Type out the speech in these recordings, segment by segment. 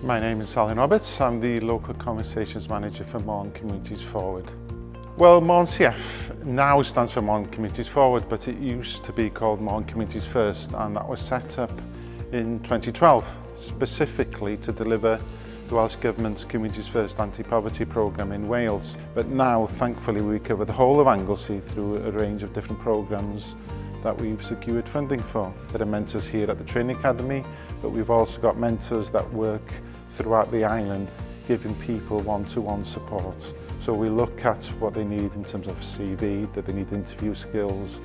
My name is Alan Roberts. I'm the Local Conversations Manager for Mon Communities Forward. Well, Mon CF now stands for Mon Communities Forward, but it used to be called Mon Communities First, and that was set up in 2012 specifically to deliver the Welsh Government's Communities First anti-poverty programme in Wales. But now, thankfully, we cover the whole of Anglesey through a range of different programmes that we've secured funding for. There are mentors here at the Training Academy, but we've also got mentors that work throughout the island, giving people one-to-one support. So we look at what they need in terms of a CV, that they need interview skills,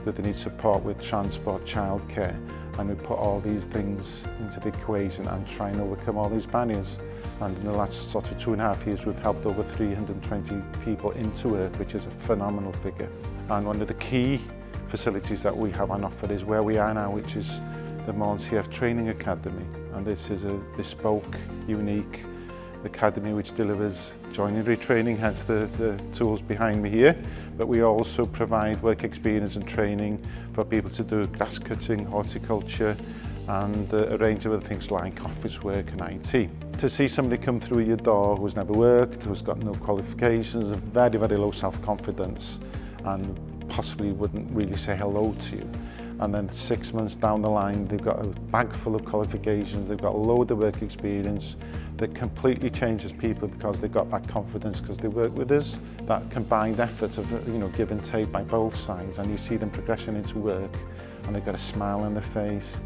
that they need support with transport, childcare, and we put all these things into the equation and try and overcome all these barriers. And in the last sort of 2.5 years, we've helped over 320 people into work, which is a phenomenal figure. And one of the key facilities that we have on offer is where we are now, which is the Mon CF Training Academy. And this is a bespoke, unique academy which delivers joinery training, hence the tools behind me here. But we also provide work experience and training for people to do grass cutting, horticulture, and a range of other things like office work and IT. To see somebody come through your door who's never worked, who's got no qualifications, and very, very low self-confidence, and possibly wouldn't really say hello to you. And then 6 months down the line, they've got a bag full of qualifications, they've got a load of work experience that completely changes people because they've got that confidence because they work with us. That combined effort of, give and take by both sides, and you see them progressing into work and they've got a smile on their face.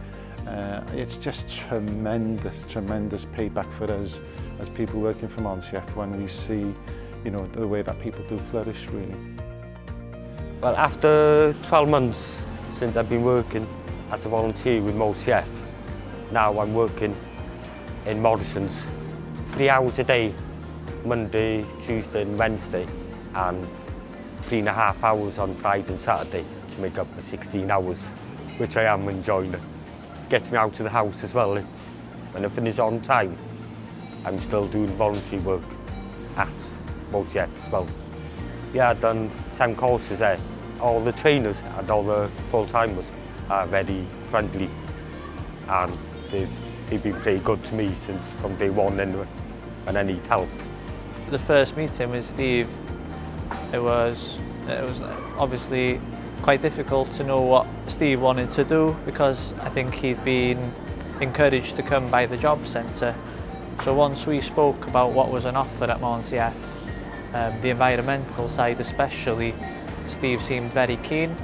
It's just tremendous payback for us as people working for Mon CF when we see, the way that people do flourish, really. Well, after 12 months since I've been working as a volunteer with Mon CF, now I'm working in Morrison's 3 hours a day, Monday, Tuesday and Wednesday, and 3.5 hours on Friday and Saturday to make up for 16 hours, which I am enjoying. Gets me out of the house as well. When I finish on time, I'm still doing voluntary work at Mon CF as well. Yeah, I've done 7 courses there. All the trainers and all the full-timers are very friendly, and they've been pretty good to me since from day one anyway, and I need help. The first meeting with Steve, it was obviously quite difficult to know what Steve wanted to do because I think he'd been encouraged to come by the job centre. So once we spoke about what was on offer at Mon CF, the environmental side especially, Steve seemed very keen.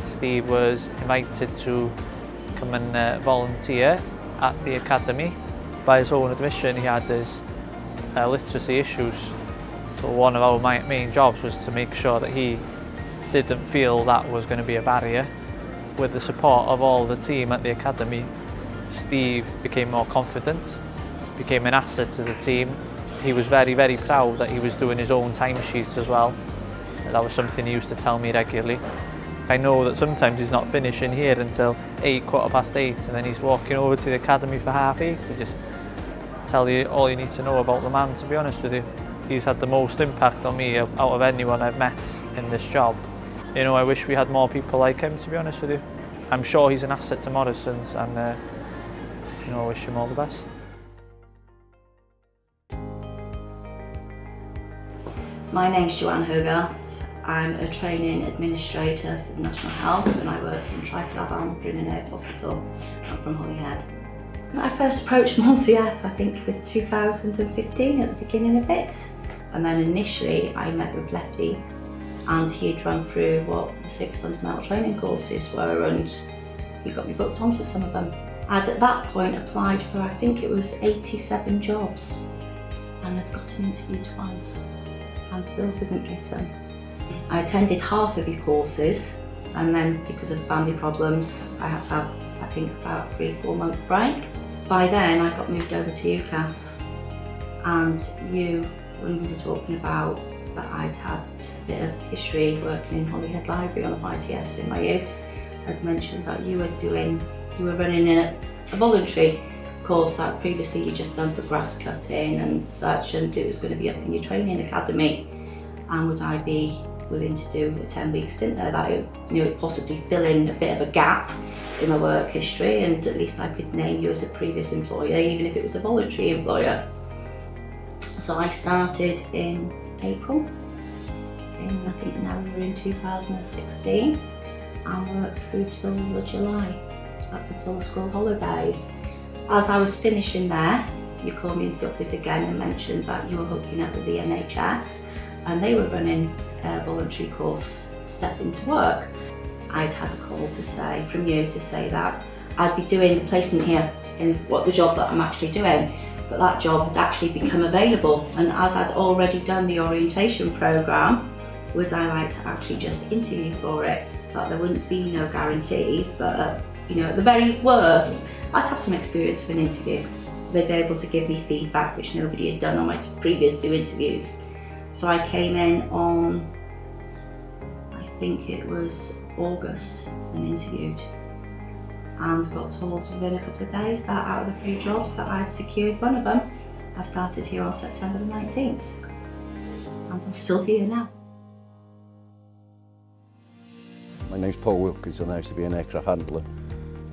Steve was invited to come and volunteer at the academy. By his own admission, he had his literacy issues. So one of our main jobs was to make sure that he didn't feel that was going to be a barrier. With the support of all the team at the academy, Steve became more confident, became an asset to the team. He was very, very proud that he was doing his own timesheets as well. That was something he used to tell me regularly. I know that sometimes he's not finishing here until 8, 8:15, and then he's walking over to the academy for 8:30 to just tell you all you need to know about the man, to be honest with you. He's had the most impact on me out of anyone I've met in this job. I wish we had more people like him, to be honest with you. I'm sure he's an asset to Morrison's, and I wish him all the best. My name's Joanne Hogarth. I'm a training administrator for the National Health, and I work in Triflab Green and Earth Hospital. I'm from Holyhead. When I first approached Mon CF, I think it was 2015 at the beginning of it. And then initially I met with Lefty, and he'd run through what the 6 fundamental training courses were, and he got me booked onto some of them. I'd at that point applied for, I think it was 87 jobs, and I'd got an interview twice and still didn't get them. I attended half of your courses, and then because of family problems I had to have, I think, about a 3-4 month break. By then I got moved over to UCAF, and when we were talking about that I'd had a bit of history working in Holyhead Library on the ITS in my youth, I'd mentioned that you were running a voluntary course that previously you just done for grass cutting and such, and it was going to be up in your training academy, and would I be willing to do a 10-week stint there, that it, you know, possibly fill in a bit of a gap in my work history, and at least I could name you as a previous employer, even if it was a voluntary employer. So I started in April, and I think now we're in 2016, and worked through till July, up until the school holidays. As I was finishing there, you called me into the office again and mentioned that you were hooking up with the NHS, and they were running a voluntary course, Step Into Work. I'd had a call to say, from you, to say that I'd be doing the placement here in the job that I'm actually doing, but that job had actually become available, and as I'd already done the orientation programme, would I like to actually just interview for it? That there wouldn't be no guarantees, but you know, at the very worst, I'd have some experience of an interview. They'd be able to give me feedback, which nobody had done on my previous 2 interviews. So I came in on, I think it was August, and interviewed, and got told within a couple of days that out of the 3 jobs that I'd secured one of them. I started here on September the 19th, and I'm still here now. My name's Paul Wilkins, and I used to be an aircraft handler.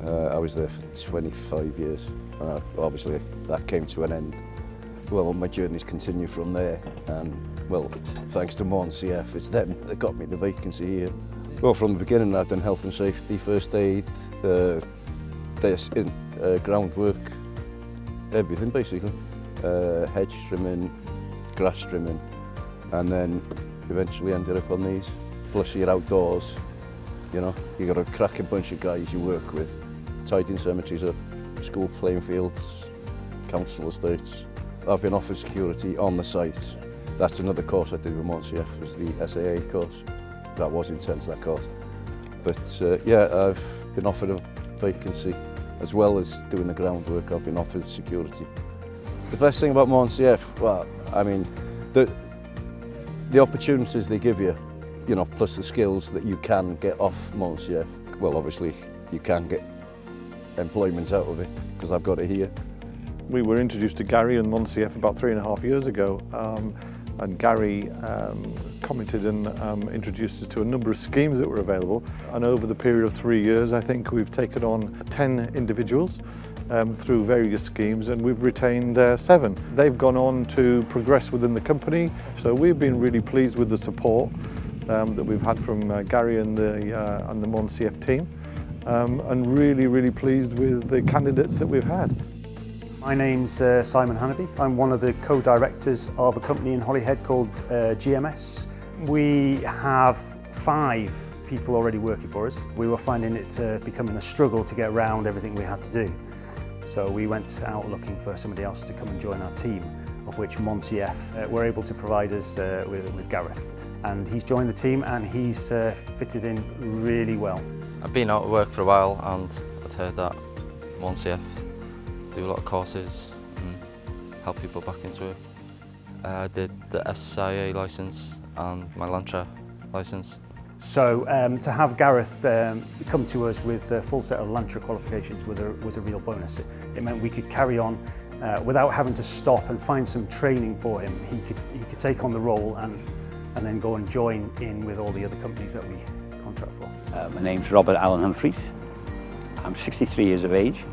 I was there for 25 years, and obviously that came to an end. Well, my journeys continue from there, and well, thanks to Mon CF, it's them that got me the vacancy here. Well, from the beginning I've done health and safety, first aid, groundwork, everything basically. Hedge trimming, grass trimming, and then eventually ended up on these. Plus you're outdoors, you know, you got a cracking bunch of guys you work with, tidying cemeteries up, school playing fields, council estates. I've been offered security on the site. That's another course I did with Mon CF, was the SAA course. That was intense, that course. But yeah, I've been offered a vacancy. As well as doing the groundwork, I've been offered security. The best thing about Mon CF, well, I mean, the opportunities they give you, you know, plus the skills that you can get off Mon CF. Well, obviously, you can get employment out of it, because I've got it here. We were introduced to Gary and Mon CF about 3.5 years ago, and Gary commented and introduced us to a number of schemes that were available. And over the period of 3 years, I think we've taken on 10 individuals through various schemes, and we've retained 7. They've gone on to progress within the company, so we've been really pleased with the support that we've had from Gary and the Mon CF team, and really pleased with the candidates that we've had. My name's Simon Hannaby. I'm one of the co-directors of a company in Holyhead called GMS. We have 5 people already working for us. We were finding it becoming a struggle to get around everything we had to do. So we went out looking for somebody else to come and join our team, of which Mon CF were able to provide us with Gareth. And he's joined the team, and he's fitted in really well. I've been out of work for a while, and I'd heard that Mon CF do a lot of courses and help people back into it. I did the SIA licence and my Lantra licence. So to have Gareth come to us with a full set of Lantra qualifications was a real bonus. It meant we could carry on without having to stop and find some training for him. He could take on the role and then go and join in with all the other companies that we contract for. My name's Robert Allen Humphreys. I'm 63 years of age,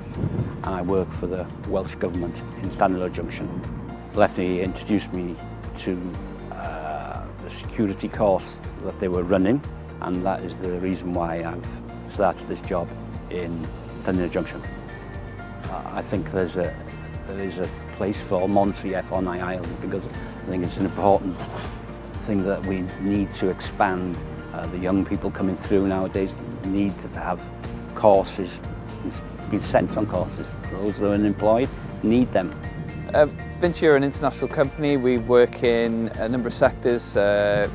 and I work for the Welsh Government in Llanello Junction. Lefty introduced me to the security course that they were running, and that is the reason why I've started this job in Llanello Junction. I think there is a place for Mon CF on my island, because I think it's an important thing that we need to expand. The young people coming through nowadays need to have courses, be sent on courses. Those that are unemployed need them. Vinci are an international company. We work in a number of sectors,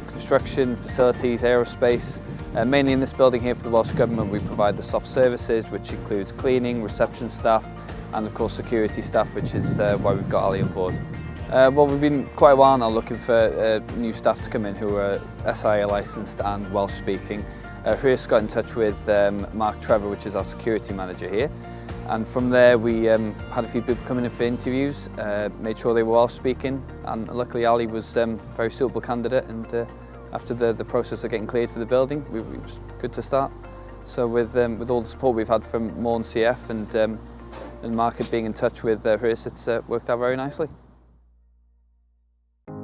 construction, facilities, aerospace. Mainly in this building here for the Welsh Government, we provide the soft services, which includes cleaning, reception staff, and of course security staff, which is why we've got Ali on board. Well, we've been quite a while now looking for new staff to come in who are SIA licensed and Welsh speaking. Chris got in touch with Mark Trevor, which is our security manager here, and from there we had a few people coming in for interviews, made sure they were Welsh speaking, and luckily Ali was a very suitable candidate, and after the process of getting cleared for the building. It was good to start. So with all the support we've had from Mon CF and Mark being in touch with Chris, it's worked out very nicely.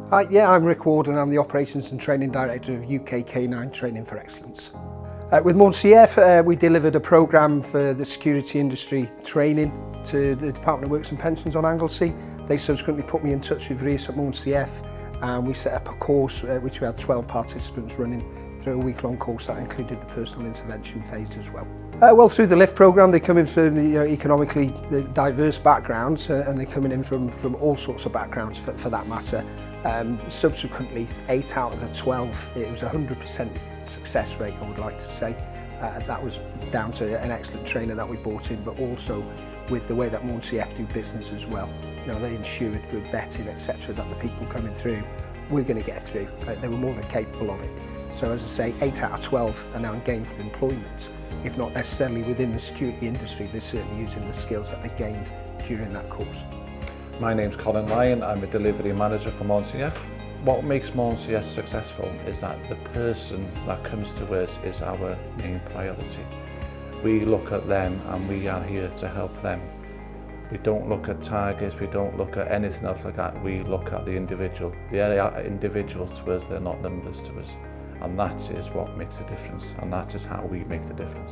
Hi, yeah, I'm Rick Ward and I'm the Operations and Training Director of UK K9 Training for Excellence. With Mon CF, we delivered a programme for the security industry training to the Department of Works and Pensions on Anglesey. They subsequently put me in touch with Rhys at Mon CF and we set up a course which we had 12 participants running through a week-long course that included the personal intervention phase as well. Well, through the LIFT programme, they come in from economically diverse backgrounds and they're coming in from all sorts of backgrounds for that matter. Subsequently, 8 out of the 12, it was 100% success rate, I would like to say. That was down to an excellent trainer that we brought in, but also with the way that Mon CF do business as well. You know, they ensured with vetting, etc., that the people coming through, we're going to get through. They were more than capable of it. So as I say, 8 out of 12 are now in gainful employment. If not necessarily within the security industry, they're certainly using the skills that they gained during that course. My name's Colin Lyon, I'm a delivery manager for Mon CF. What makes Mon CF successful is that the person that comes to us is our main priority. We look at them and we are here to help them. We don't look at targets, we don't look at anything else like that, we look at the individual. They are individuals to us, they're not numbers to us. And that is what makes a difference, and that is how we make the difference.